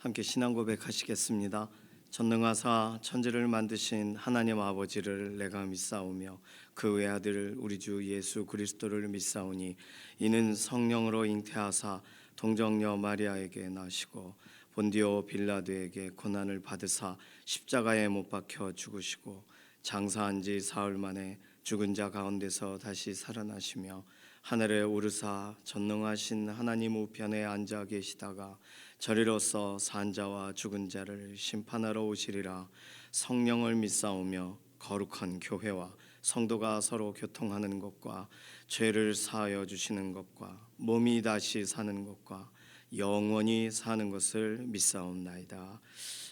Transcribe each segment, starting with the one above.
함께 신앙 고백하시겠습니다. 전능하사 천지를 만드신 하나님 아버지를 내가 믿사오며 그 외아들 우리 주 예수 그리스도를 믿사오니 이는 성령으로 잉태하사 동정녀 마리아에게 나시고 본디오 빌라도에게 고난을 받으사 십자가에 못 박혀 죽으시고 장사한 지 사흘 만에 죽은 자 가운데서 다시 살아나시며 하늘에 오르사 전능하신 하나님 우편에 앉아 계시다가 저리로서 산 자와 죽은 자를 심판하러 오시리라. 성령을 믿사오며 거룩한 교회와 성도가 서로 교통하는 것과 죄를 사하여 주시는 것과 몸이 다시 사는 것과 영원히 사는 것을 믿사옵나이다.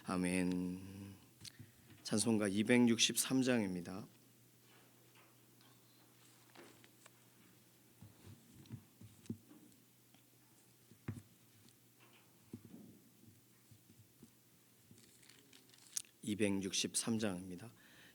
아멘. 찬송가 263장입니다.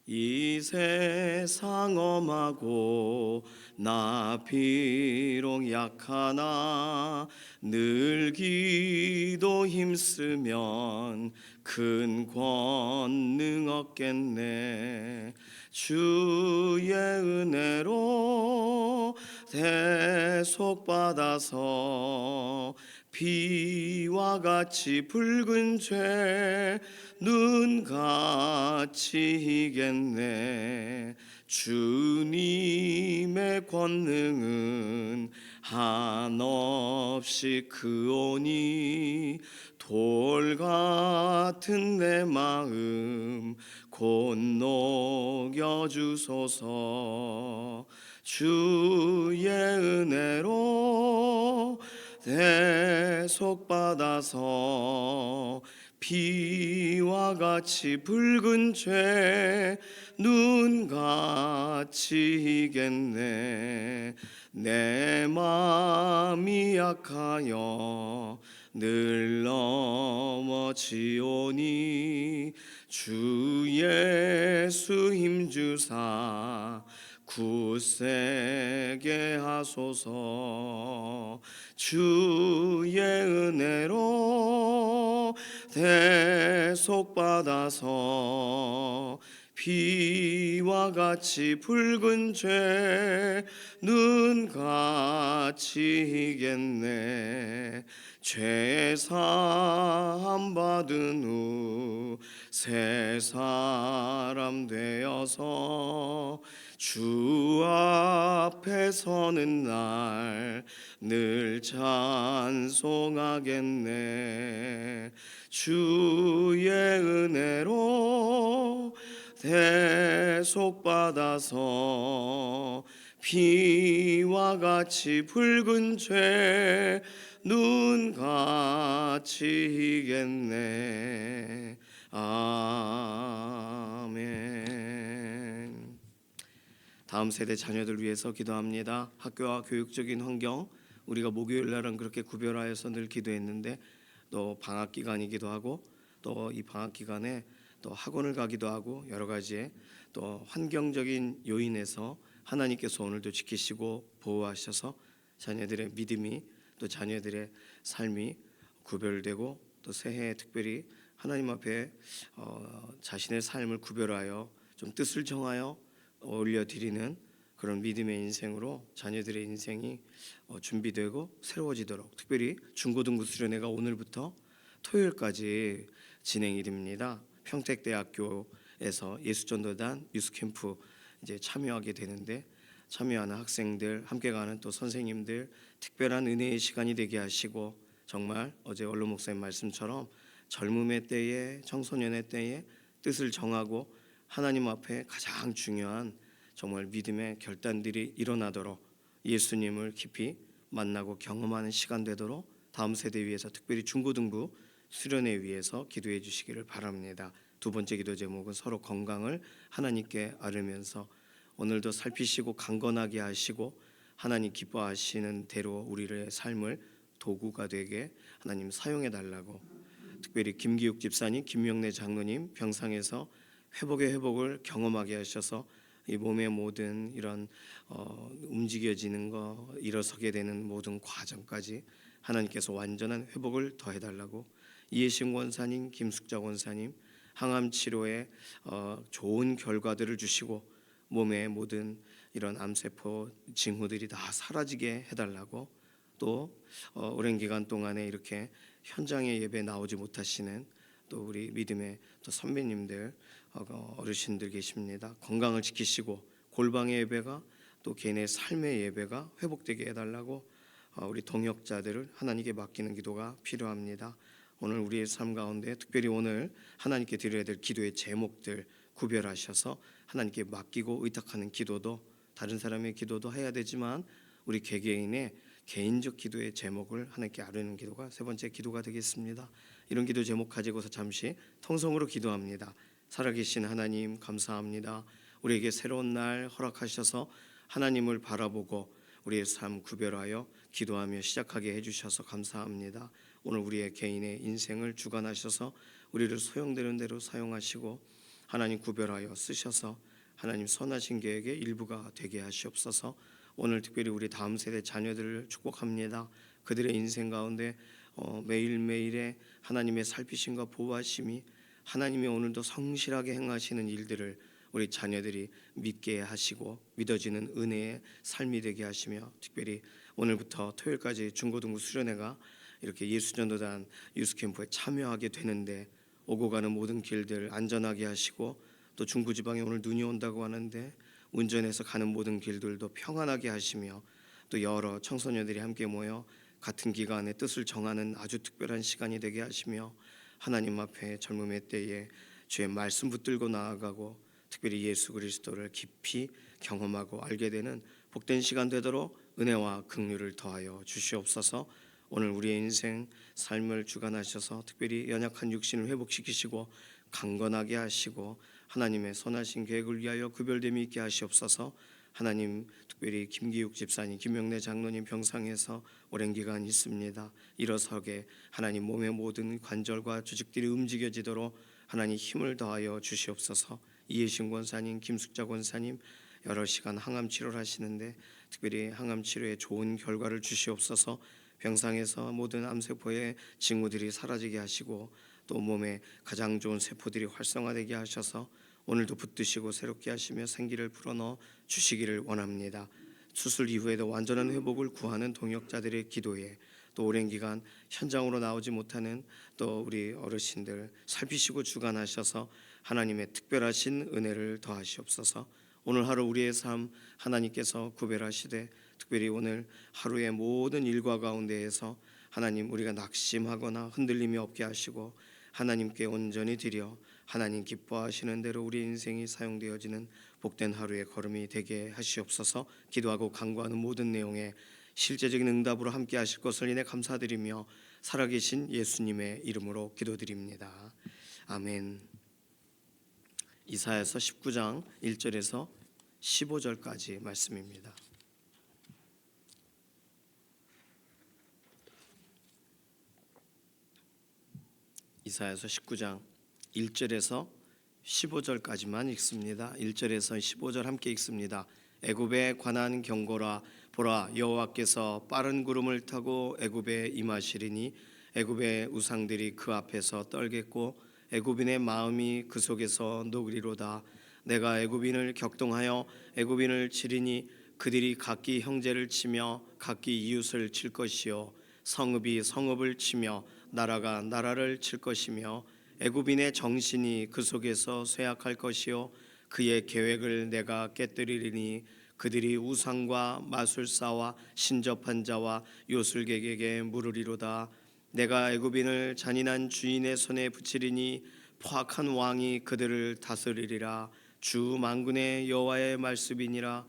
이 세상 엄하고 나 비록 약하나 늘 기도 힘쓰면 큰 권능 얻겠네. 주의 은혜로 대속받아서 비와 같이 붉은 죄 눈같이 이겠네. 주님의 권능은 한없이 크오니 돌 같은 내 마음 곧 녹여주소서. 주의 은혜로 대속받아서 비와 같이 붉은 죄 눈같이 이겠네. 내 마음이 약하여 늘 넘어지오니 주 예수 힘주사 굳세게 하소서. 주의 은혜로 대속받아서 비와 같이 붉은 죄 눈같이 이겠네. 죄 사함 받은 후 새 사람 되어서 주 앞에 서는 날 늘 찬송하겠네. 주의 은혜로 대속받아서 비와 같이 붉은 죄 눈같이 이겠네. 아멘. 다음 세대 자녀들 위해서 기도합니다. 학교와 교육적인 환경, 우리가 목요일 날은 그렇게 구별하여서 늘 기도했는데 또 방학 기간이기도 하고 또 이 방학 기간에 또 학원을 가기도 하고 여러 가지의 또 환경적인 요인에서 하나님께서 오늘도 지키시고 보호하셔서 자녀들의 믿음이 또 자녀들의 삶이 구별되고 또 새해에 특별히 하나님 앞에 자신의 삶을 구별하여 좀 뜻을 정하여 올려드리는 그런 믿음의 인생으로 자녀들의 인생이 준비되고 새로워지도록 특별히 중고등부 수련회가 오늘부터 토요일까지 진행이 됩니다. 평택대학교에서 예수전도단 유스캠프 이제 참여하게 되는데 참여하는 학생들 함께 가는 또 선생님들 특별한 은혜의 시간이 되게 하시고 정말 어제 원로 목사님 말씀처럼 젊음의 때에 청소년의 때에 뜻을 정하고 하나님 앞에 가장 중요한 정말 믿음의 결단들이 일어나도록 예수님을 깊이 만나고 경험하는 시간 되도록 다음 세대 위해서 특별히 중고등부 수련회 위해서 기도해 주시기를 바랍니다. 두 번째 기도 제목은 서로 건강을 하나님께 아뢰면서 오늘도 살피시고 강건하게 하시고 하나님 기뻐하시는 대로 우리의 삶을 도구가 되게 하나님 사용해 달라고 특별히 김기욱 집사님, 김명래 장로님 병상에서 회복의 회복을 경험하게 하셔서 이 몸의 모든 이런 움직여지는 거 일어서게 되는 모든 과정까지 하나님께서 완전한 회복을 더해달라고 이해신 권사님, 김숙자 권사님 항암 치료에 좋은 결과들을 주시고 몸의 모든 이런 암세포 징후들이 다 사라지게 해달라고, 또 오랜 기간 동안에 이렇게 현장에 예배 나오지 못하시는 또 우리 믿음의 또 선배님들 어르신들 계십니다. 건강을 지키시고 골방의 예배가 또 개인의 삶의 예배가 회복되게 해달라고 우리 동역자들을 하나님께 맡기는 기도가 필요합니다. 오늘 우리의 삶 가운데 특별히 오늘 하나님께 드려야 될 기도의 제목들 구별하셔서 하나님께 맡기고 의탁하는 기도도, 다른 사람의 기도도 해야 되지만 우리 개개인의 개인적 기도의 제목을 하나님께 아뢰는 기도가 세 번째 기도가 되겠습니다. 이런 기도 제목 가지고서 잠시 통성으로 기도합니다. 살아계신 하나님 감사합니다. 우리에게 새로운 날 허락하셔서 하나님을 바라보고 우리의 삶 구별하여 기도하며 시작하게 해주셔서 감사합니다. 오늘 우리의 개인의 인생을 주관하셔서 우리를 소용되는 대로 사용하시고 하나님 구별하여 쓰셔서 하나님 선하신 계획의 일부가 되게 하시옵소서. 오늘 특별히 우리 다음 세대 자녀들을 축복합니다. 그들의 인생 가운데 매일매일의 하나님의 살피심과 보호하심이 하나님이 오늘도 성실하게 행하시는 일들을 우리 자녀들이 믿게 하시고 믿어지는 은혜의 삶이 되게 하시며, 특별히 오늘부터 토요일까지 중고등부 수련회가 이렇게 예수전도단 유스캠프에 참여하게 되는데 오고 가는 모든 길들 안전하게 하시고, 또 중부지방에 오늘 눈이 온다고 하는데 운전해서 가는 모든 길들도 평안하게 하시며, 또 여러 청소년들이 함께 모여 같은 기간에 뜻을 정하는 아주 특별한 시간이 되게 하시며, 하나님 앞에 젊음의 때에 주의 말씀 붙들고 나아가고 특별히 예수 그리스도를 깊이 경험하고 알게 되는 복된 시간 되도록 은혜와 긍휼을 더하여 주시옵소서. 오늘 우리의 인생 삶을 주관하셔서 특별히 연약한 육신을 회복시키시고 강건하게 하시고 하나님의 선하신 계획을 위하여 구별됨이 있게 하시옵소서. 하나님, 특별히 김기욱 집사님, 김명래 장로님 병상에서 오랜 기간 있습니다. 일어서게 하나님 몸의 모든 관절과 조직들이 움직여지도록 하나님 힘을 더하여 주시옵소서. 이해신 권사님, 김숙자 권사님 여러 시간 항암 치료를 하시는데 특별히 항암 치료에 좋은 결과를 주시옵소서. 병상에서 모든 암세포의 징후들이 사라지게 하시고 또 몸에 가장 좋은 세포들이 활성화되게 하셔서 오늘도 붙드시고 새롭게 하시며 생기를 불어넣어 주시기를 원합니다. 수술 이후에도 완전한 회복을 구하는 동역자들의 기도에, 또 오랜 기간 현장으로 나오지 못하는 또 우리 어르신들 살피시고 주관하셔서 하나님의 특별하신 은혜를 더하시옵소서. 오늘 하루 우리의 삶 하나님께서 구별하시되 특별히 오늘 하루의 모든 일과 가운데에서 하나님 우리가 낙심하거나 흔들림이 없게 하시고 하나님께 온전히 드려 하나님 기뻐하시는 대로 우리 인생이 사용되어지는 복된 하루의 걸음이 되게 하시옵소서. 기도하고 간구하는 모든 내용에 실제적인 응답으로 함께 하실 것을 인해 감사드리며 살아계신 예수님의 이름으로 기도드립니다. 아멘. 이사야서 19장 1절에서 15절까지 말씀입니다. 이사야서 19장 1절에서 15절까지만 읽습니다. 1절에서 15절 함께 읽습니다. 애굽에 관한 경고라. 보라, 여호와께서 빠른 구름을 타고 애굽에 임하시리니 애굽의 우상들이 그 앞에서 떨겠고 애굽인의 마음이 그 속에서 녹으리로다. 내가 애굽인을 격동하여 애굽인을 치리니 그들이 각기 형제를 치며 각기 이웃을 칠 것이요 성읍이 성읍을 치며 나라가 나라를 칠 것이며 애굽인의 정신이 그 속에서 쇠약할 것이요 그의 계획을 내가 깨뜨리리니 그들이 우상과 마술사와 신접한 자와 요술객에게 물으리로다. 내가 애굽인을 잔인한 주인의 손에 붙이리니 포악한 왕이 그들을 다스리리라. 주 만군의 여호와의 말씀이니라.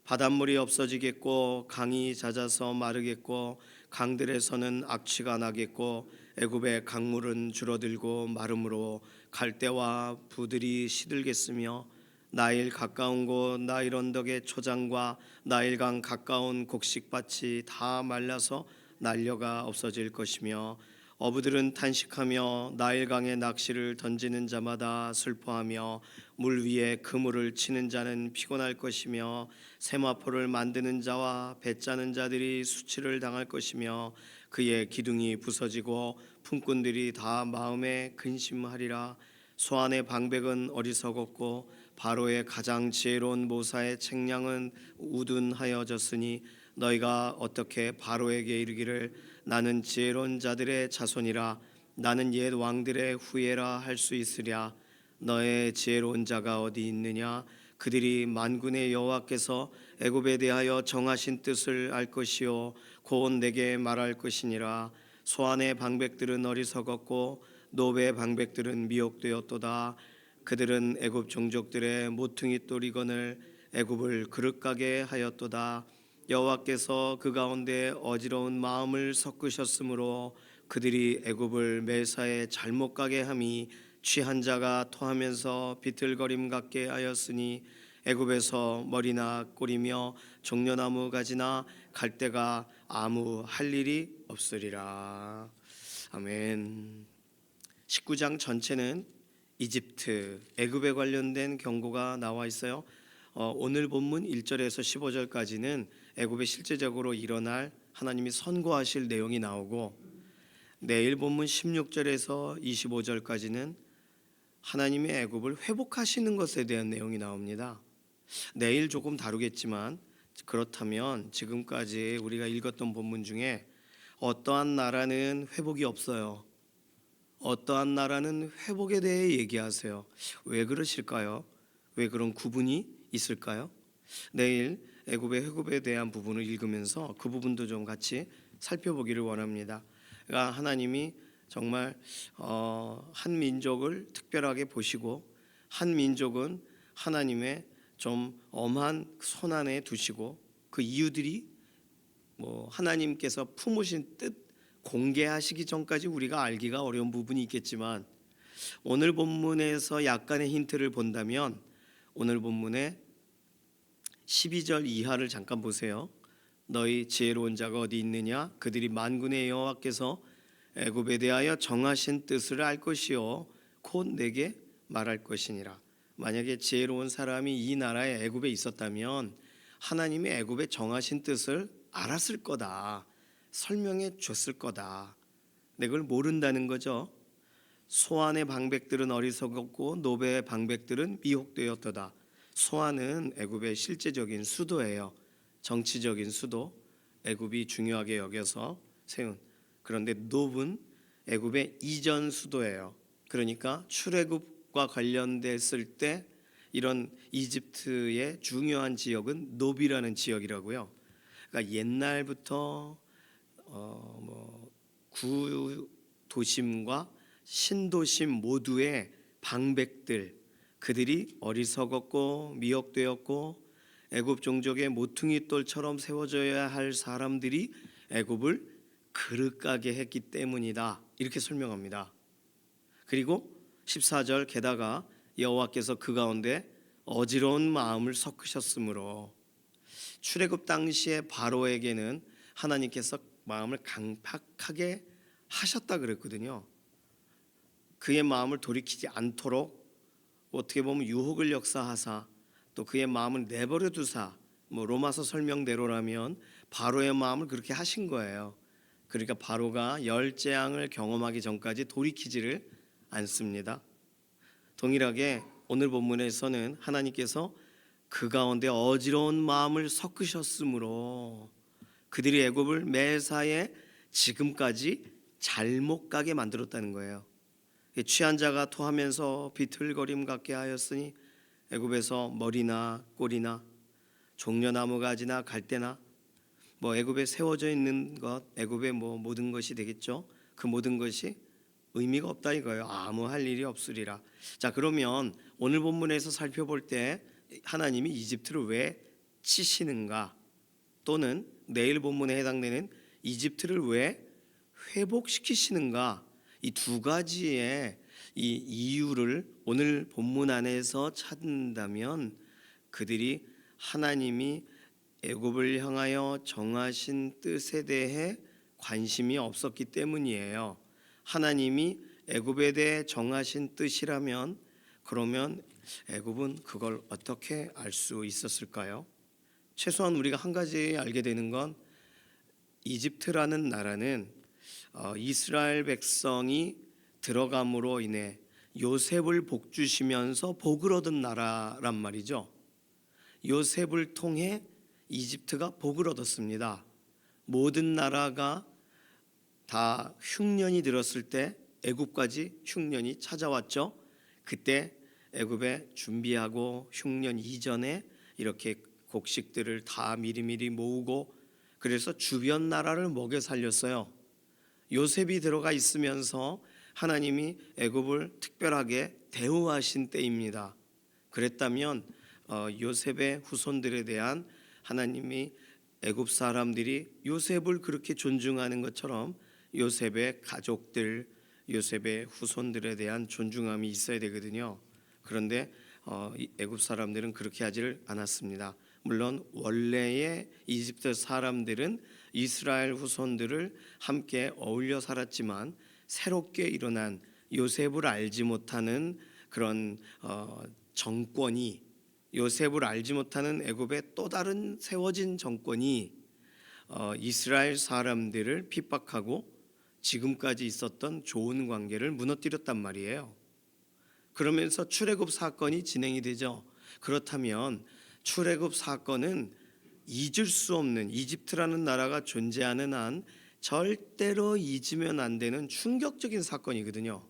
바닷물이 없어지겠고 강이 잦아서 마르겠고 강들에서는 악취가 나겠고 애굽의 강물은 줄어들고 마름으로 갈대와 부들이 시들겠으며 나일 가까운 곳 나일 언덕의 초장과 나일강 가까운 곡식밭이 다 말라서 난려가 없어질 것이며 어부들은 탄식하며 나일강에 낚시를 던지는 자마다 슬퍼하며 물 위에 그물을 치는 자는 피곤할 것이며 세마포를 만드는 자와 배 짜는 자들이 수치를 당할 것이며 그의 기둥이 부서지고 품꾼들이 다 마음에 근심하리라. 소안의 방백은 어리석었고 바로의 가장 지혜로운 모사의 책량은 우둔하여졌으니 너희가 어떻게 바로에게 이르기를 나는 지혜로운 자들의 자손이라 나는 옛 왕들의 후예라 할 수 있으랴. 너의 지혜로운 자가 어디 있느냐? 그들이 만군의 여호와께서 애굽에 대하여 정하신 뜻을 알 것이요 곧 내게 말할 것이니라. 소안의 방백들은 어리석었고 노베의 방백들은 미혹되었도다. 그들은 애굽 종족들의 모퉁이 돌이건을 애굽을 그릇가게 하였도다. 여호와께서 그 가운데 어지러운 마음을 섞으셨으므로 그들이 애굽을 매사에 잘못 가게 함이 취한 자가 토하면서 비틀거림 같게 하였으니 애굽에서 머리나 꼬리며 종려나무 가지나 갈대가 아무 할 일이 없으리라. 아멘. 19장 전체는 이집트, 애굽에 관련된 경고가 나와 있어요. 오늘 본문 1절에서 15절까지는 애굽에 실제적으로 일어날 하나님이 선고하실 내용이 나오고, 내일 본문 16절에서 25절까지는 하나님의 애굽을 회복하시는 것에 대한 내용이 나옵니다. 내일 조금 다루겠지만, 그렇다면 지금까지 우리가 읽었던 본문 중에 어떠한 나라는 회복이 없어요. 어떠한 나라는 회복에 대해 얘기하세요. 왜 그러실까요? 왜 그런 구분이 있을까요? 내일 애굽의 회복에 대한 부분을 읽으면서 그 부분도 좀 같이 살펴보기를 원합니다. 그러니까 하나님이 정말 한 민족을 특별하게 보시고 한 민족은 하나님의 좀 엄한 손 안에 두시고 그 이유들이 하나님께서 품으신 뜻 공개하시기 전까지 우리가 알기가 어려운 부분이 있겠지만, 오늘 본문에서 약간의 힌트를 본다면 오늘 본문의 12절 이하를 잠깐 보세요. 너희 지혜로운 자가 어디 있느냐? 그들이 만군의 여호와께서 애굽에 대하여 정하신 뜻을 알 것이요 곧 내게 말할 것이니라. 만약에 지혜로운 사람이 이 나라의 애굽에 있었다면 하나님이 애굽에 정하신 뜻을 알았을 거다, 설명해 줬을 거다. 근데 그걸 모른다는 거죠. 소안의 방백들은 어리석었고 노베의 방백들은 미혹되었도다. 소안은 애굽의 실제적인 수도예요. 정치적인 수도, 애굽이 중요하게 여겨서 세운. 그런데 노브는 애굽의 이전 수도예요. 그러니까 출애굽과 관련됐을 때 이런 이집트의 중요한 지역은 노비라는 지역이라고요. 그러니까 옛날부터 구도심과 신도심 모두의 방백들, 그들이 어리석었고 미혹되었고 애굽 종족의 모퉁이 돌처럼 세워져야 할 사람들이 애굽을 그릇가게 했기 때문이다, 이렇게 설명합니다. 그리고 14절 게다가 여호와께서 그 가운데 어지러운 마음을 섞으셨으므로, 출애굽 당시에 바로에게는 하나님께서 마음을 강팍하게 하셨다 그랬거든요. 그의 마음을 돌이키지 않도록 어떻게 보면 유혹을 역사하사 또 그의 마음을 내버려 두사, 로마서 설명대로라면 바로의 마음을 그렇게 하신 거예요. 그러니까 바로가 열 재앙을 경험하기 전까지 돌이키지를 않습니다. 동일하게 오늘 본문에서는 하나님께서 그 가운데 어지러운 마음을 섞으셨으므로 그들이 애굽을 매사에 지금까지 잘못 가게 만들었다는 거예요. 취한 자가 토하면서 비틀거림 같게 하였으니 애굽에서 머리나 꼬리나 종려나무 가지나 갈대나 애굽에 세워져 있는 것, 애굽의 모든 것이 되겠죠. 그 모든 것이 의미가 없다 이거예요. 아무 할 일이 없으리라. 자, 그러면 오늘 본문에서 살펴볼 때 하나님이 이집트를 왜 치시는가, 또는 내일 본문에 해당되는 이집트를 왜 회복시키시는가, 이 두 가지의 이 이유를 오늘 본문 안에서 찾는다면 그들이 하나님이 애굽을 향하여 정하신 뜻에 대해 관심이 없었기 때문이에요. 하나님이 애굽에 대해 정하신 뜻이라면 그러면 애굽은 그걸 어떻게 알 수 있었을까요? 최소한 우리가 한 가지 알게 되는 건 이집트라는 나라는 이스라엘 백성이 들어감으로 인해 요셉을 복 주시면서 복을 얻은 나라란 말이죠. 요셉을 통해 이집트가 복을 얻었습니다. 모든 나라가 다 흉년이 들었을 때 애굽까지 흉년이 찾아왔죠. 그때 애굽에 준비하고 흉년 이전에 이렇게 곡식들을 다 미리미리 모으고 그래서 주변 나라를 먹여 살렸어요. 요셉이 들어가 있으면서 하나님이 애굽을 특별하게 대우하신 때입니다. 그랬다면 요셉의 후손들에 대한 하나님이 애굽 사람들이 요셉을 그렇게 존중하는 것처럼 요셉의 가족들, 요셉의 후손들에 대한 존중함이 있어야 되거든요. 그런데 애굽 사람들은 그렇게 하지를 않았습니다. 물론 원래의 이집트 사람들은 이스라엘 후손들을 함께 어울려 살았지만 새롭게 일어난 요셉을 알지 못하는 그런 정권이, 요셉을 알지 못하는 애굽의 또 다른 세워진 정권이 이스라엘 사람들을 핍박하고 지금까지 있었던 좋은 관계를 무너뜨렸단 말이에요. 그러면서 출애굽 사건이 진행이 되죠. 그렇다면 출애굽 사건은 잊을 수 없는, 이집트라는 나라가 존재하는 한 절대로 잊으면 안 되는 충격적인 사건이거든요.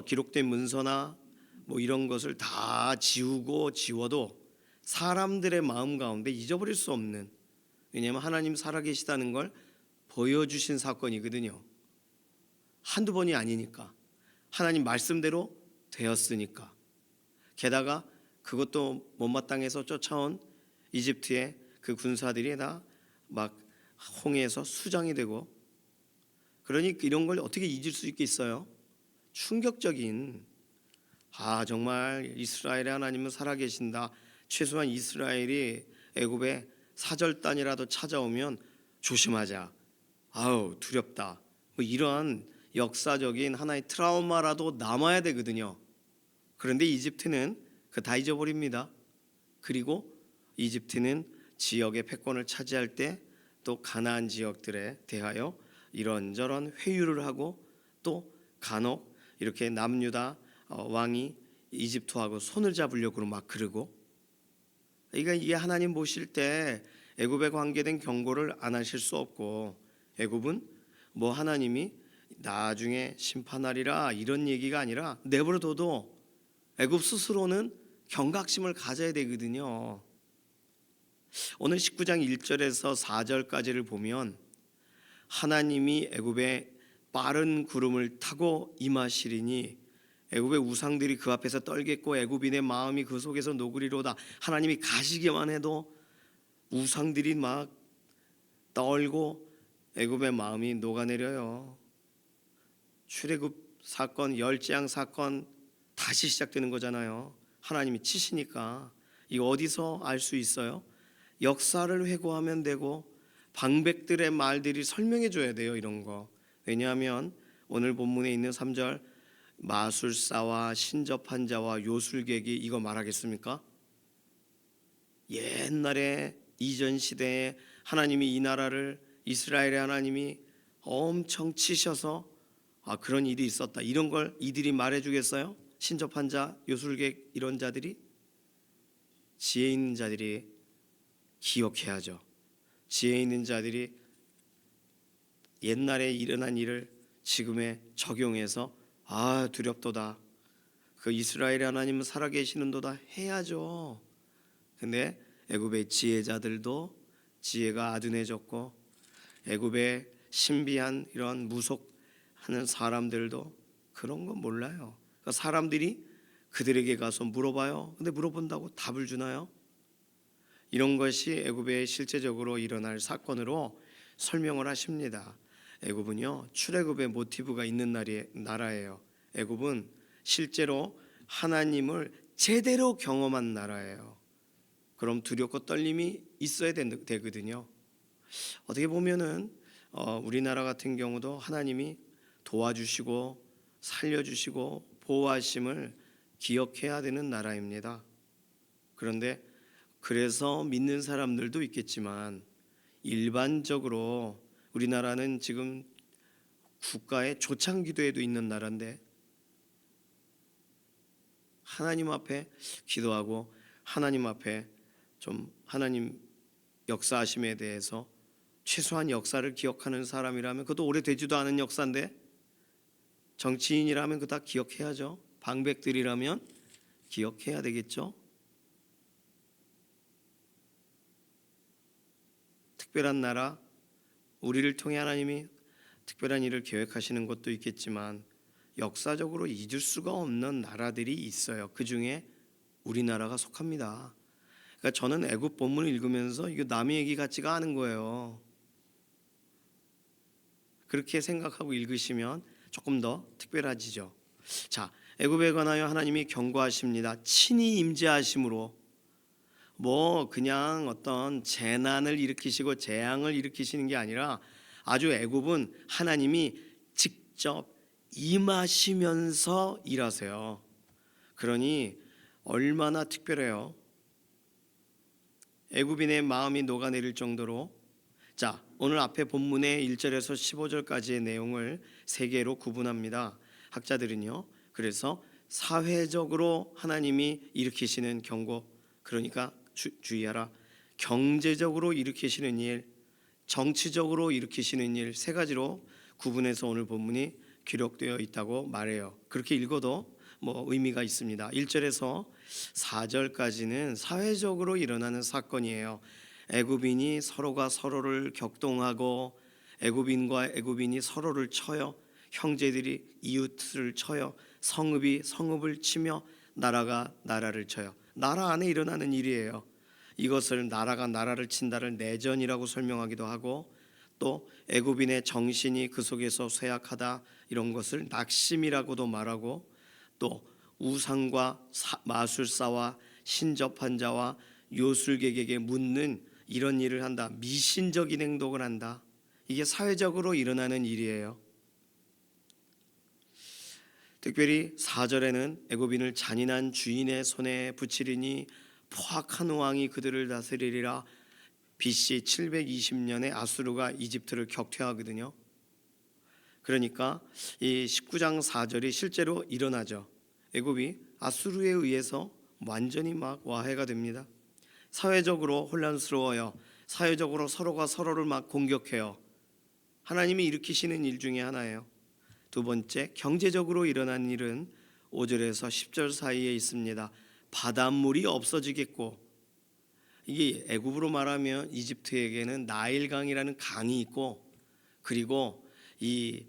기록된 문서나 이런 것을 다 지워도 사람들의 마음 가운데 잊어버릴 수 없는, 왜냐하면 하나님 살아계시다는 걸 보여주신 사건이거든요. 한두 번이 아니니까, 하나님 말씀대로 되었으니까. 게다가 그것도 못마땅해서 쫓아온 이집트의 그 군사들이 다 막 홍해에서 수장이 되고, 그러니 이런 걸 어떻게 잊을 수 있겠어요? 충격적인, 정말 이스라엘의 하나님은 살아계신다. 최소한 이스라엘이 애굽에 사절단이라도 찾아오면 조심하자. 두렵다. 이런 역사적인 하나의 트라우마라도 남아야 되거든요. 그런데 이집트는 다 잊어버립니다. 그리고 이집트는 지역의 패권을 차지할 때 또 가나안 지역들에 대하여 이런저런 회유를 하고 또 간혹 이렇게 남유다 왕이 이집트하고 손을 잡으려고 막 그러고, 그러니까 이게 하나님 보실 때 애굽에 관계된 경고를 안 하실 수 없고, 애굽은 하나님이 나중에 심판하리라 이런 얘기가 아니라 내버려둬도 애굽 스스로는 경각심을 가져야 되거든요. 오늘 19장 1절에서 4절까지를 보면 하나님이 애굽에 빠른 구름을 타고 임하시리니 애굽의 우상들이 그 앞에서 떨겠고 애굽인의 마음이 그 속에서 녹으리로다. 하나님이 가시기만 해도 우상들이 막 떨고 애굽의 마음이 녹아내려요. 출애굽 사건, 열재앙 사건 다시 시작되는 거잖아요. 하나님이 치시니까. 이거 어디서 알 수 있어요? 역사를 회고하면 되고 방백들의 말들이 설명해 줘야 돼요, 이런 거. 왜냐하면 오늘 본문에 있는 3절 마술사와 신접한 자와 요술객이 이거 말하겠습니까? 옛날에 이전 시대에 하나님이 이 나라를, 이스라엘의 하나님이 엄청 치셔서 그런 일이 있었다, 이런 걸 이들이 말해주겠어요? 신접한 자, 요술객 이런 자들이? 지혜 있는 자들이 기억해야죠. 지혜 있는 자들이 옛날에 일어난 일을 지금에 적용해서 두렵도다, 그 이스라엘의 하나님은 살아계시는도다 해야죠. 근데 애굽의 지혜자들도 지혜가 아둔해졌고 애굽의 신비한 이런 무속하는 사람들도 그런 건 몰라요. 그러니까 사람들이 그들에게 가서 물어봐요. 근데 물어본다고 답을 주나요? 이런 것이 애굽에 실제적으로 일어날 사건으로 설명을 하십니다. 애굽은요, 출애굽의 모티브가 있는 나라예요. 애굽은 실제로 하나님을 제대로 경험한 나라예요. 그럼 두렵고 떨림이 있어야 되거든요. 어떻게 보면은 우리나라 같은 경우도 하나님이 도와주시고 살려주시고 보호하심을 기억해야 되는 나라입니다. 그런데 그래서 믿는 사람들도 있겠지만 일반적으로 우리나라는 지금 국가의 초창기도에도 있는 나라인데 하나님 앞에 기도하고 하나님 앞에 좀 하나님 역사하심에 대해서 최소한 역사를 기억하는 사람이라면, 그것도 오래되지도 않은 역사인데 정치인이라면 그거 다 기억해야죠. 방백들이라면 기억해야 되겠죠. 특별한 나라, 우리를 통해 하나님이 특별한 일을 계획하시는 것도 있겠지만 역사적으로 잊을 수가 없는 나라들이 있어요. 그 중에 우리나라가 속합니다. 그러니까 저는 애굽 본문을 읽으면서 이거 남의 얘기 같지가 않은 거예요. 그렇게 생각하고 읽으시면 조금 더 특별해지죠. 자, 애굽에 관하여 하나님이 경고하십니다. 친히 임재하심으로, 뭐 그냥 어떤 재난을 일으키시고 재앙을 일으키시는 게 아니라 아주 애굽은 하나님이 직접 임하시면서 일하세요. 그러니 얼마나 특별해요. 애굽인의 마음이 녹아내릴 정도로. 자, 오늘 앞에 본문의 1절에서 15절까지의 내용을 세 개로 구분합니다. 학자들은요. 그래서 사회적으로 하나님이 일으키시는 경고, 그러니까 주의하라. 경제적으로 일으키시는 일, 정치적으로 일으키시는 일, 세 가지로 구분해서 오늘 본문이 기록되어 있다고 말해요. 그렇게 읽어도 뭐 의미가 있습니다. 1절에서 4절까지는 사회적으로 일어나는 사건이에요. 애굽인이 서로가 서로를 격동하고 애굽인과 애굽인이 서로를 쳐요. 형제들이 이웃을 쳐요. 성읍이 성읍을 치며 나라가 나라를 쳐요. 나라 안에 일어나는 일이에요. 이것을 나라가 나라를 친다를 내전이라고 설명하기도 하고, 또 애굽인의 정신이 그 속에서 쇠약하다 이런 것을 낙심이라고도 말하고, 또 우상과 마술사와 신접한 자와 요술객에게 묻는 이런 일을 한다. 미신적인 행동을 한다. 이게 사회적으로 일어나는 일이에요. 특별히 4절에는 애굽인을 잔인한 주인의 손에 붙이리니 포악한 왕이 그들을 다스리리라. BC 720년에 아수르가 이집트를 격퇴하거든요. 그러니까 이 19장 4절이 실제로 일어나죠. 애굽이 아수르에 의해서 완전히 막 와해가 됩니다. 사회적으로 혼란스러워요. 사회적으로 서로가 서로를 막 공격해요. 하나님이 일으키시는 일 중에 하나예요. 두 번째, 경제적으로 일어난 일은 5절에서 10절 사이에 있습니다. 바닷물이 없어지겠고, 이게 애굽으로 말하면 이집트에게는 나일강이라는 강이 있고, 그리고 이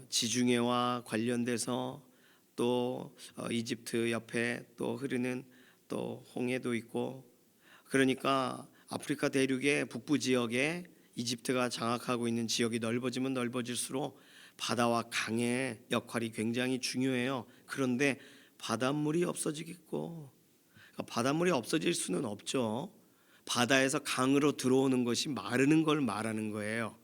지중해와 관련돼서 또 이집트 옆에 또 흐르는 또 홍해도 있고, 그러니까 아프리카 대륙의 북부 지역에 이집트가 장악하고 있는 지역이 넓어지면 넓어질수록 바다와 강의 역할이 굉장히 중요해요. 그런데 바닷물이 없어지겠고, 그러니까 바닷물이 없어질 수는 없죠. 바다에서 강으로 들어오는 것이 마르는 걸 말하는 거예요.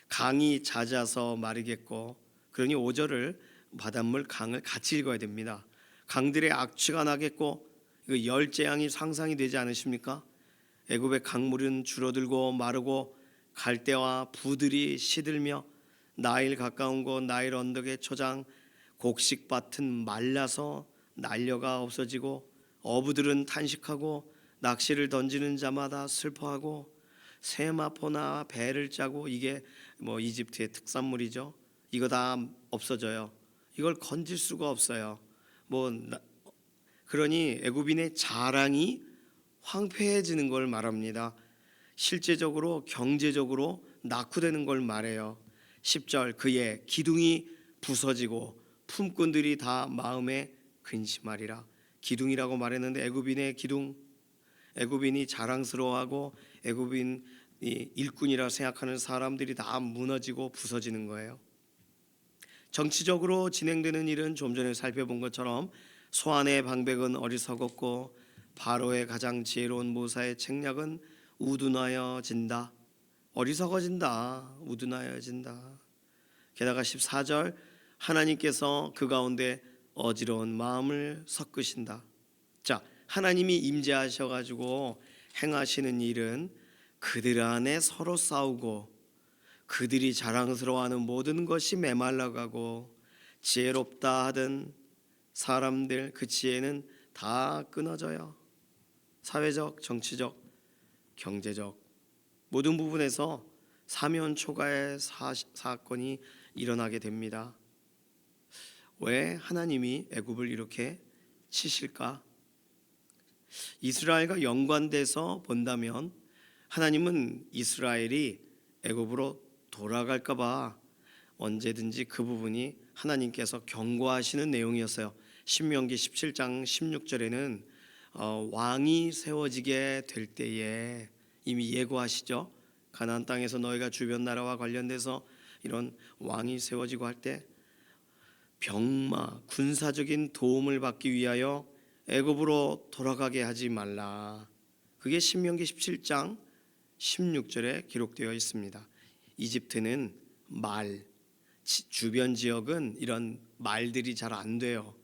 강이 잦아서 마르겠고, 그러니 5절을 바닷물 강을 같이 읽어야 됩니다. 강들의 악취가 나겠고, 이거 열재앙이 상상이 되지 않으십니까? 애굽의 강물은 줄어들고 마르고 갈대와 부들이 시들며 나일 가까운 곳 나일 언덕의 초장 곡식밭은 말라서 날려가 없어지고, 어부들은 탄식하고 낚시를 던지는 자마다 슬퍼하고 세마포나 배를 짜고, 이게 뭐 이집트의 특산물이죠. 이거 다 없어져요. 이걸 건질 수가 없어요. 그러니 애굽인의 자랑이 황폐해지는 걸 말합니다. 실제적으로 경제적으로 낙후되는 걸 말해요. 10절, 그의 기둥이 부서지고 품꾼들이 다 마음에 근심하리라. 기둥이라고 말했는데 애굽인의 기둥, 애굽인이 자랑스러워하고 애굽인이 일꾼이라 생각하는 사람들이 다 무너지고 부서지는 거예요. 정치적으로 진행되는 일은 좀 전에 살펴본 것처럼 소안의 방백은 어리석었고 바로의 가장 지혜로운 모사의 책략은 우둔하여진다. 어리석어진다. 우둔하여진다. 게다가 14절, 하나님께서 그 가운데 어지러운 마음을 섞으신다. 자, 하나님이 임재하셔가지고 행하시는 일은 그들 안에 서로 싸우고 그들이 자랑스러워하는 모든 것이 메말라가고 지혜롭다 하던 사람들 그 지혜는 다 끊어져요. 사회적, 정치적, 경제적 모든 부분에서 사면 초가의 사건이 일어나게 됩니다. 왜 하나님이 애굽을 이렇게 치실까? 이스라엘과 연관돼서 본다면 하나님은 이스라엘이 애굽으로 돌아갈까 봐 언제든지 그 부분이 하나님께서 경고하시는 내용이었어요. 신명기 17장 16절에는 왕이 세워지게 될 때에 이미 예고하시죠. 가나안 땅에서 너희가 주변 나라와 관련돼서 이런 왕이 세워지고 할 때 병마 군사적인 도움을 받기 위하여 애굽으로 돌아가게 하지 말라. 그게 신명기 17장 16절에 기록되어 있습니다. 이집트는 말, 주변 지역은 이런 말들이 잘 안 돼요.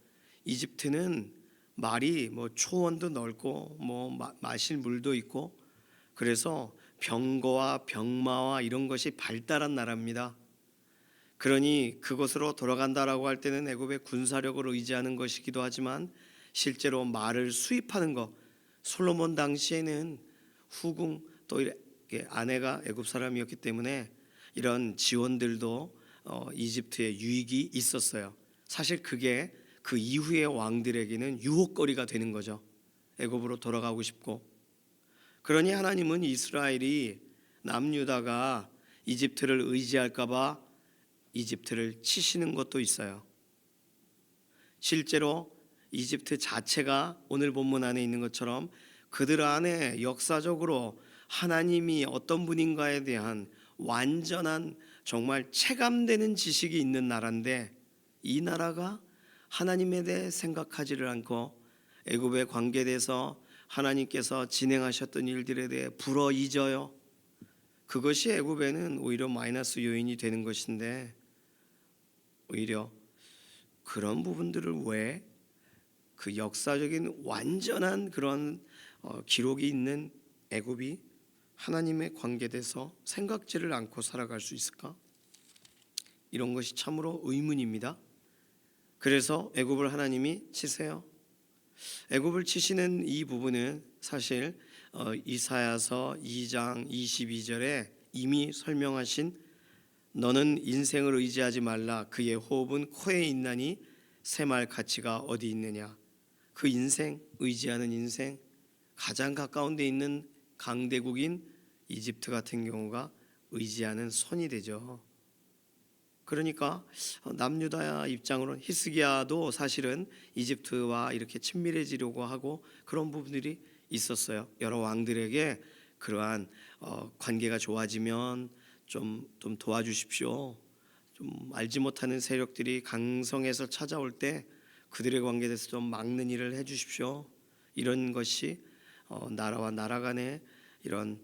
이집트는 말이 초원도 넓고 마실 물도 있고 그래서 병거와 병마와 이런 것이 발달한 나라입니다. 그러니 그곳으로 돌아간다라고 할 때는 애굽의 군사력을 의지하는 것이기도 하지만 실제로 말을 수입하는 것, 솔로몬 당시에는 후궁 또 이렇게 아내가 애굽 사람이었기 때문에 이런 지원들도 이집트에 유익이 있었어요. 사실 그게 그 이후의 왕들에게는 유혹거리가 되는 거죠. 애굽으로 돌아가고 싶고. 그러니 하나님은 이스라엘이 남유다가 이집트를 의지할까 봐 이집트를 치시는 것도 있어요. 실제로 이집트 자체가 오늘 본문 안에 있는 것처럼 그들 안에 역사적으로 하나님이 어떤 분인가에 대한 완전한 정말 체감되는 지식이 있는 나라인데 이 나라가 하나님에 대해 생각하지를 않고 애굽의 관계돼서 하나님께서 진행하셨던 일들에 대해 불어잊어요. 그것이 애굽에는 오히려 마이너스 요인이 되는 것인데 오히려 그런 부분들을 왜 그 역사적인 완전한 그런 기록이 있는 애굽이 하나님의 관계돼서 생각지를 않고 살아갈 수 있을까? 이런 것이 참으로 의문입니다. 그래서 애굽을 하나님이 치세요. 애굽을 치시는 이 부분은 사실 이사야서 2장 22절에 이미 설명하신 너는 인생을 의지하지 말라 그의 호흡은 코에 있나니 새말 가치가 어디 있느냐. 그 인생, 의지하는 인생 가장 가까운 데 있는 강대국인 이집트 같은 경우가 의지하는 손이 되죠. 그러니까 남유다 입장으로는 히스기야도 사실은 이집트와 이렇게 친밀해지려고 하고 그런 부분들이 있었어요. 여러 왕들에게 그러한 관계가 좋아지면 좀 도와주십시오. 좀 알지 못하는 세력들이 강성해서 찾아올 때 그들의 관계에 대해서 좀 막는 일을 해주십시오. 이런 것이 나라와 나라 간의 이런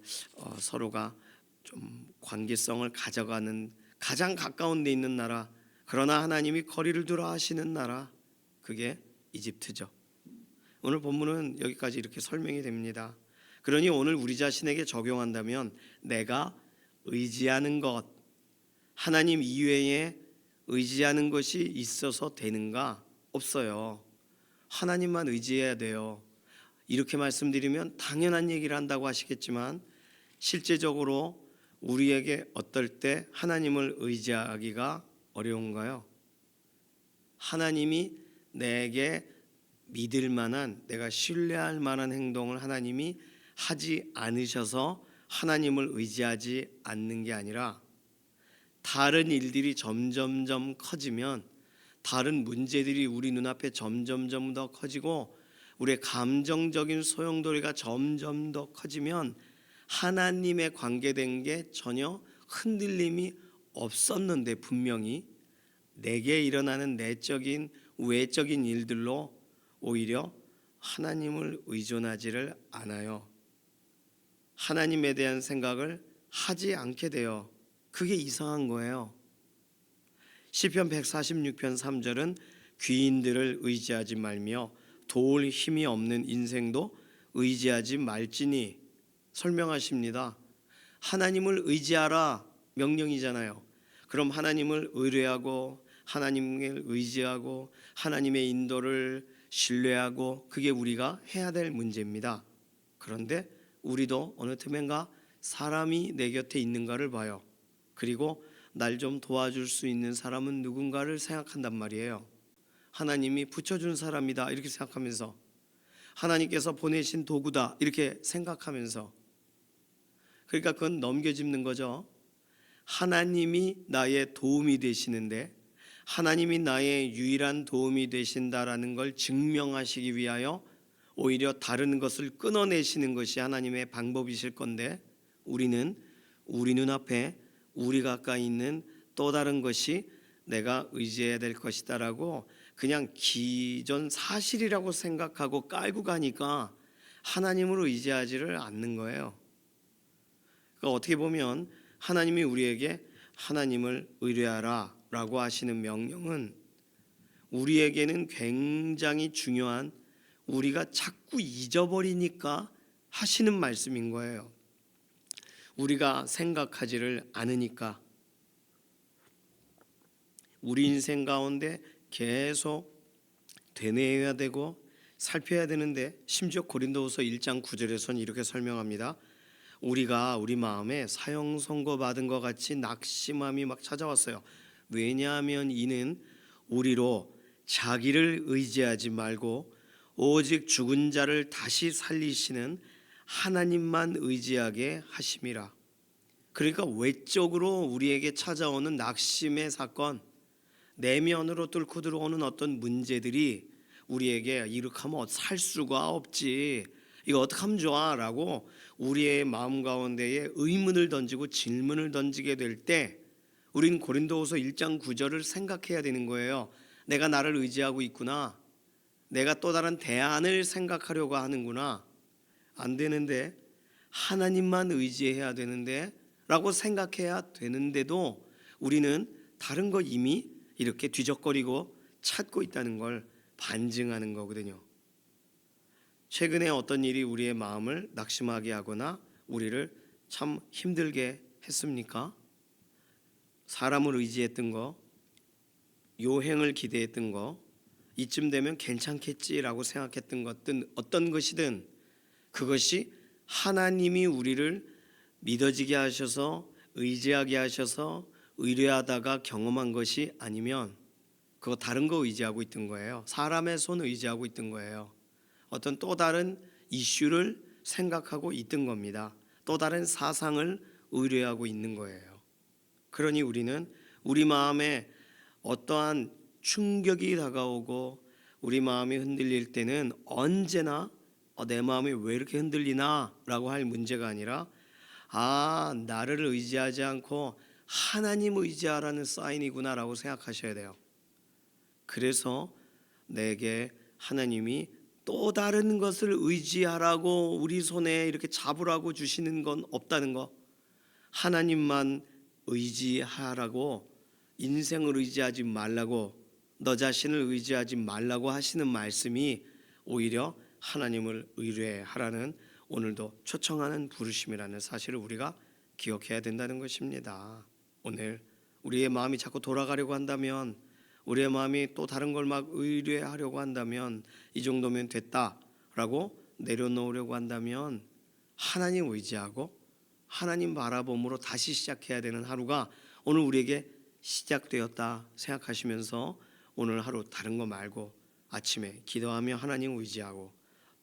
서로가 좀 관계성을 가져가는 가장 가까운 데 있는 나라, 그러나 하나님이 거리를 두라 하시는 나라, 그게 이집트죠. 오늘 본문은 여기까지 이렇게 설명이 됩니다. 그러니 오늘 우리 자신에게 적용한다면 내가 의지하는 것, 하나님 이외에 의지하는 것이 있어서 되는가? 없어요. 하나님만 의지해야 돼요. 이렇게 말씀드리면 당연한 얘기를 한다고 하시겠지만 실제적으로 우리에게 어떨 때 하나님을 의지하기가 어려운가요? 하나님이 내게 믿을 만한, 내가 신뢰할 만한 행동을 하나님이 하지 않으셔서 하나님을 의지하지 않는 게 아니라 다른 일들이 점점점 커지면 다른 문제들이 우리 눈앞에 점점점 더 커지고 우리의 감정적인 소용돌이가 점점 더 커지면 하나님에 관계된 게 전혀 흔들림이 없었는데 분명히 내게 일어나는 내적인 외적인 일들로 오히려 하나님을 의존하지를 않아요. 하나님에 대한 생각을 하지 않게 돼요. 그게 이상한 거예요. 시편 146편 3절은 귀인들을 의지하지 말며 도울 힘이 없는 인생도 의지하지 말지니 설명하십니다. 하나님을 의지하라 명령이잖아요. 그럼 하나님을 의뢰하고 하나님을 의지하고 하나님의 인도를 신뢰하고 그게 우리가 해야 될 문제입니다. 그런데 우리도 어느 틈엔가 사람이 내 곁에 있는가를 봐요. 그리고 날 좀 도와줄 수 있는 사람은 누군가를 생각한단 말이에요. 하나님이 붙여준 사람이다 이렇게 생각하면서, 하나님께서 보내신 도구다 이렇게 생각하면서, 그러니까 그건 넘겨짚는 거죠. 하나님이 나의 도움이 되시는데, 하나님이 나의 유일한 도움이 되신다라는 걸 증명하시기 위하여 오히려 다른 것을 끊어내시는 것이 하나님의 방법이실 건데, 우리는 우리 눈앞에 우리 가까이 있는 또 다른 것이 내가 의지해야 될 것이다라고 그냥 기존 사실이라고 생각하고 깔고 가니까 하나님을 의지하지를 않는 거예요. 그러니까 어떻게 보면 하나님이 우리에게 하나님을 의뢰하라 라고 하시는 명령은 우리에게는 굉장히 중요한, 우리가 자꾸 잊어버리니까 하시는 말씀인 거예요. 우리가 생각하지를 않으니까. 우리 인생 가운데 계속 되뇌어야 되고 살펴야 되는데, 심지어 고린도후서 1장 9절에서는 이렇게 설명합니다. 우리가 우리 마음에 사형 선고받은 것 같이 낙심함이 막 찾아왔어요. 왜냐하면 이는 우리로 자기를 의지하지 말고 오직 죽은 자를 다시 살리시는 하나님만 의지하게 하심이라. 그러니까 외적으로 우리에게 찾아오는 낙심의 사건, 내면으로 뚫고 들어오는 어떤 문제들이 우리에게 이렇게 하면 살 수가 없지, 이거 어떻게 하면 좋아 라고 우리의 마음 가운데에 의문을 던지고 질문을 던지게 될 때, 우린 고린도후서 1장 9절을 생각해야 되는 거예요. 내가 나를 의지하고 있구나, 내가 또 다른 대안을 생각하려고 하는구나. 안 되는데, 하나님만 의지해야 되는데 라고 생각해야 되는데도 우리는 다른 거 이미 이렇게 뒤적거리고 찾고 있다는 걸 반증하는 거거든요. 최근에 어떤 일이 우리의 마음을 낙심하게 하거나 우리를 참 힘들게 했습니까? 사람을 의지했던 거, 요행을 기대했던 거, 이쯤 되면 괜찮겠지라고 생각했던 것든 어떤 것이든 그것이 하나님이 우리를 믿어지게 하셔서 의지하게 하셔서 의뢰하다가 경험한 것이 아니면 그거 다른 거 의지하고 있던 거예요. 사람의 손 의지하고 있던 거예요. 어떤 또 다른 이슈를 생각하고 있던 겁니다. 또 다른 사상을 의뢰하고 있는 거예요. 그러니 우리는 우리 마음에 어떠한 충격이 다가오고 우리 마음이 흔들릴 때는 언제나 내 마음이 왜 이렇게 흔들리나 라고 할 문제가 아니라, 나를 의지하지 않고 하나님 의지하라는 사인이구나 라고 생각하셔야 돼요. 그래서 내게 하나님이 또 다른 것을 의지하라고 우리 손에 이렇게 잡으라고 주시는 건 없다는 거, 하나님만 의지하라고, 인생을 의지하지 말라고, 너 자신을 의지하지 말라고 하시는 말씀이 오히려 하나님을 의뢰하라는, 오늘도 초청하는 부르심이라는 사실을 우리가 기억해야 된다는 것입니다. 오늘 우리의 마음이 자꾸 돌아가려고 한다면, 우리의 마음이 또 다른 걸 막 의뢰하려고 한다면, 이 정도면 됐다라고 내려놓으려고 한다면 하나님 의지하고 하나님 바라봄으로 다시 시작해야 되는 하루가 오늘 우리에게 시작되었다 생각하시면서, 오늘 하루 다른 거 말고 아침에 기도하며 하나님 의지하고,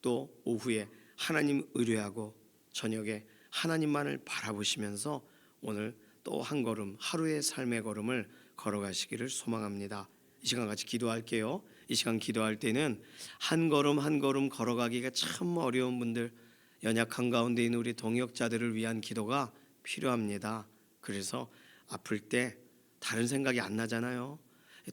또 오후에 하나님 의뢰하고, 저녁에 하나님만을 바라보시면서 오늘 또 한 걸음, 하루의 삶의 걸음을 걸어가시기를 소망합니다. 이 시간 같이 기도할게요. 이 시간 기도할 때는 한 걸음 한 걸음 걸어가기가 참 어려운 분들, 연약한 가운데 있는 우리 동역자들을 위한 기도가 필요합니다. 그래서 아플 때 다른 생각이 안 나잖아요.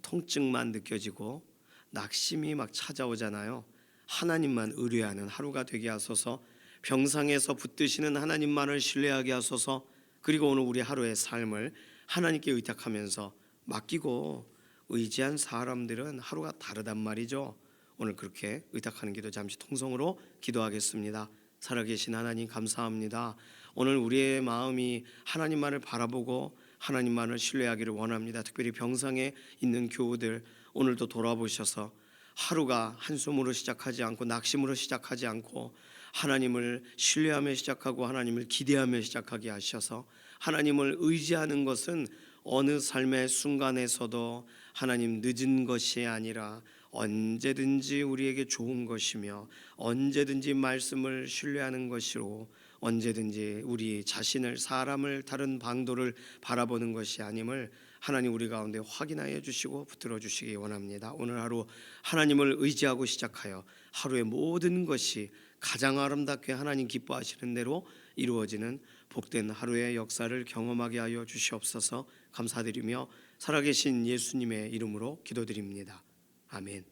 통증만 느껴지고 낙심이 막 찾아오잖아요. 하나님만 의뢰하는 하루가 되게 하소서. 병상에서 붙드시는 하나님만을 신뢰하게 하소서. 그리고 오늘 우리 하루의 삶을 하나님께 의탁하면서 맡기고 의지한 사람들은 하루가 다르단 말이죠. 오늘 그렇게 의탁하는 기도 잠시 통성으로 기도하겠습니다. 살아계신 하나님 감사합니다. 오늘 우리의 마음이 하나님만을 바라보고 하나님만을 신뢰하기를 원합니다. 특별히 병상에 있는 교우들 오늘도 돌아보셔서 하루가 한숨으로 시작하지 않고 낙심으로 시작하지 않고 하나님을 신뢰하며 시작하고 하나님을 기대하며 시작하게 하셔서 하나님을 의지하는 것은 어느 삶의 순간에서도 하나님 늦은 것이 아니라 언제든지 우리에게 좋은 것이며 언제든지 말씀을 신뢰하는 것이로 언제든지 우리 자신을 사람을 다른 방도를 바라보는 것이 아님을 하나님 우리 가운데 확인하여 주시고 붙들어 주시기 원합니다. 오늘 하루 하나님을 의지하고 시작하여 하루의 모든 것이 가장 아름답게 하나님 기뻐하시는 대로 이루어지는 복된 하루의 역사를 경험하게 하여 주시옵소서. 감사드리며 살아계신 예수님의 이름으로 기도드립니다. 아멘.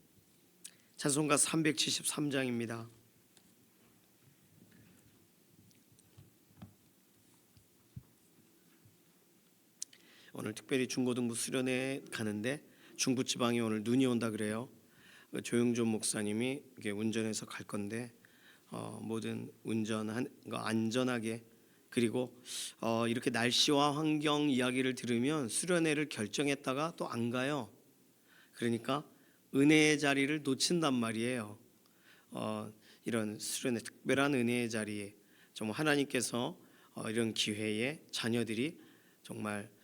찬송가 373장입니다. 오늘 특별히 중고등부 수련회 가는데 중부지방에 오늘 눈이 온다 그래요. 조영존 목사님이 운전해서 갈 건데 모든 운전한 거 안전하게, 그리고 이렇게 날씨와 환경 이야기를 들으면 수련회를 결정했다가 또 안 가요. 그러니까 은혜의 자리를 놓친단 말이에요. 이런 수련회 특별한 은혜의 자리에 정말 하나님께서 이런 기회에 자녀들이 정말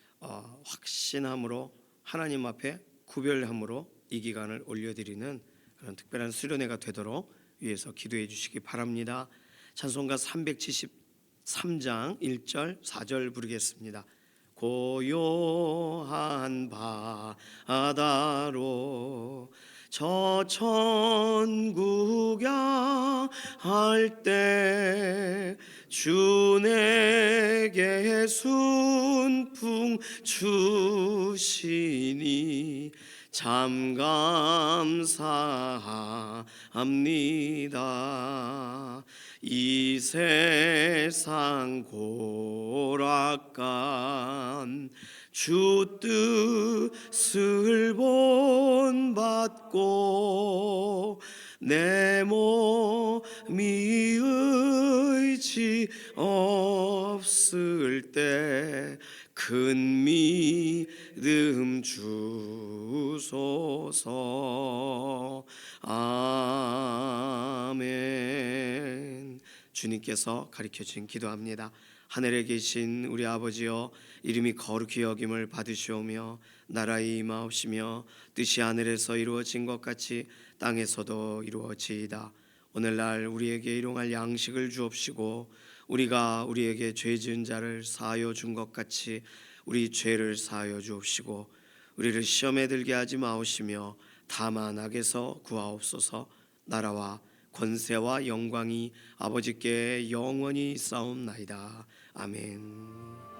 확신함으로 하나님 앞에 구별함으로 이 기간을 올려드리는 그런 특별한 수련회가 되도록 위해서 기도해 주시기 바랍니다. 찬송가 373장 1절 4절 부르겠습니다. 고요한 바다로 저 천국 향할 때 주 내게 순풍 주시니 참 감사합니다. 이 세상 고락간 주 뜻을 본받고 내 몸이 의지 없을 때 큰 믿음 주소서. 아멘. 주님께서 가르쳐주신 기도합니다. 하늘에 계신 우리 아버지여, 이름이 거룩히 여김을 받으시오며 나라의 임하옵시며 뜻이 하늘에서 이루어진 것 같이 땅에서도 이루어지이다. 오늘날 우리에게 일용할 양식을 주옵시고 우리가 우리에게 죄 지은 자를 사하여 준 것 같이 우리 죄를 사하여 주옵시고 우리를 시험에 들게 하지 마옵시며 다만 악에서 구하옵소서. 나라와 권세와 영광이 아버지께 영원히 있사옵나이다. 아멘.